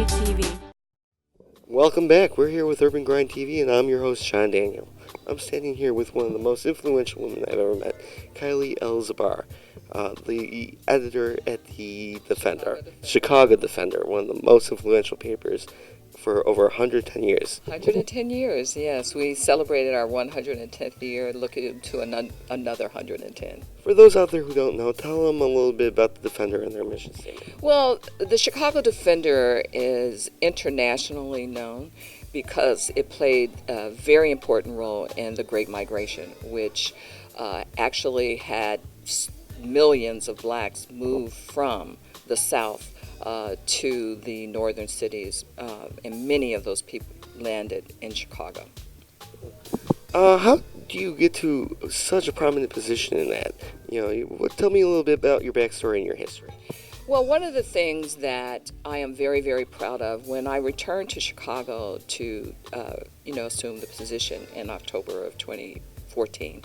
UrbanGrindTV. Welcome back. We're here with UrbanGrindTV, and I'm your host, John Daniel. I'm standing here with one of the most influential women I've ever met, Kylie L. Zabar, the editor at the Defender, Chicago Defender, one of the most influential papers for over 110 years. 110 years, yes. We celebrated our 110th year, looking to another 110. For those out there who don't know, tell them a little bit about the Defender and their mission statement. Well, the Chicago Defender is internationally known because it played a very important role in the Great Migration, which actually had millions of blacks move from the South to the northern cities, and many of those people landed in Chicago. How do you get to such a prominent position in that? Tell me a little bit about your backstory and your history. Well, one of the things that I am very, very proud of, when I returned to Chicago to, assume the position in October of 2014,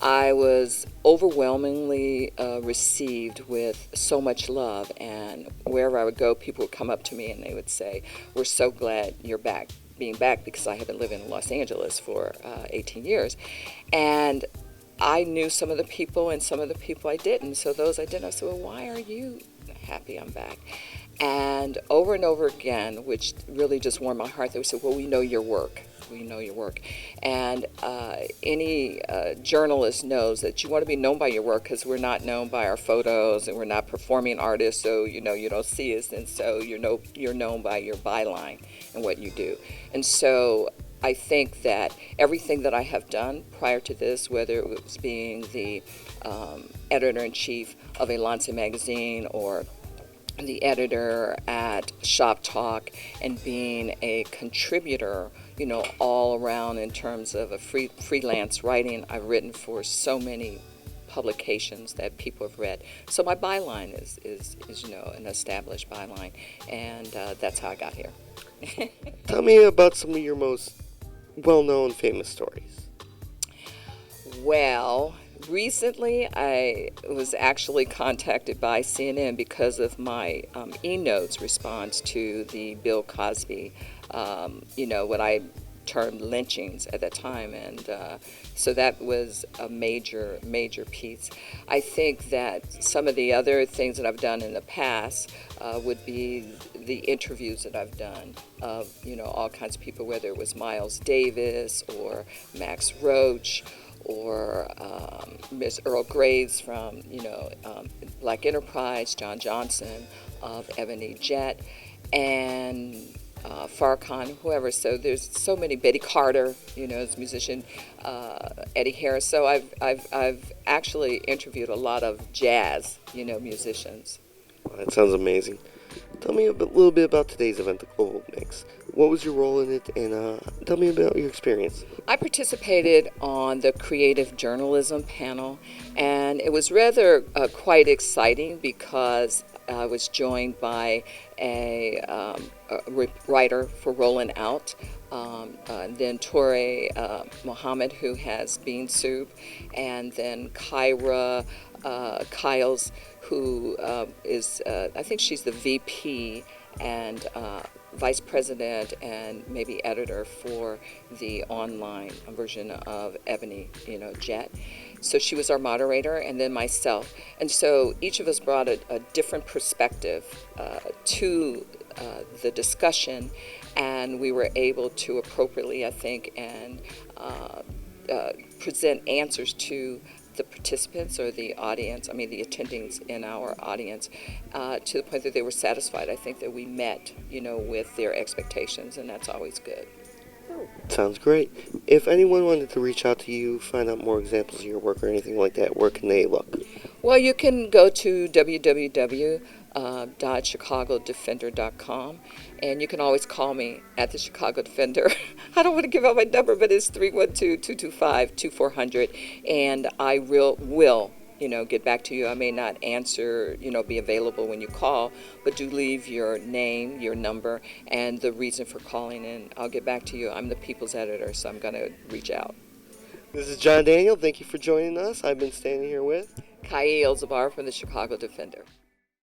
I was overwhelmingly received with so much love, and wherever I would go, people would come up to me and they would say, "We're so glad you're being back," because I had been living in Los Angeles for 18 years. And I knew some of the people and some of the people I didn't. So those I didn't, I said, "Well, why are you happy I'm back?" And over again, which really just warmed my heart, they would say, "Well, we know your work. We know your work." And any journalist knows that you want to be known by your work, because we're not known by our photos and we're not performing artists, so you don't see us, and so you're known by your byline and what you do. And so I think that everything that I have done prior to this, whether it was being the editor-in-chief of a Lancet magazine or the editor at Shop Talk, and being a contributor, all around in terms of a freelance writing. I've written for so many publications that people have read. So my byline is an established byline, and that's how I got here. Tell me about some of your most well-known famous stories. Well, recently I was actually contacted by CNN because of my e-notes response to the Bill Cosby, what I termed lynchings at that time, and so that was a major piece. I think that some of the other things that I've done in the past would be the interviews that I've done of all kinds of people, whether it was Miles Davis or Max Roach or Miss Earl Graves from Black Enterprise, John Johnson of Ebony Jet, and Farrakhan, whoever. So there's so many. Betty Carter, as a musician, Eddie Harris. So I've actually interviewed a lot of jazz, musicians. Well, that sounds amazing. Tell me a little bit about today's event, the Global Mix. What was your role in it, and tell me about your experience. I participated on the creative journalism panel, and it was rather quite exciting because I was joined by a writer for Rolling Out, then Torre Mohammed, who has Bean Soup, and then Kyra Kyles, who is, I think she's the VP and vice president and maybe editor for the online version of Ebony, Jet. So she was our moderator, and then myself. And so each of us brought a different perspective to the discussion, and we were able to appropriately, I think, and present answers to the participants or the audience, the attendings in our audience, to the point that they were satisfied. I think that we met, with their expectations, and that's always good. Sounds great. If anyone wanted to reach out to you, find out more examples of your work or anything like that, where can they look? Well, you can go to www.chicagodefender.com, and you can always call me at the Chicago Defender. I don't want to give out my number, but it's 312-225-2400, and I will get back to you. I may not answer, be available when you call, but do leave your name, your number, and the reason for calling, and I'll get back to you. I'm the People's Editor, so I'm going to reach out. This is John Daniel. Thank you for joining us. I've been standing here with Kylie Zabar from the Chicago Defender.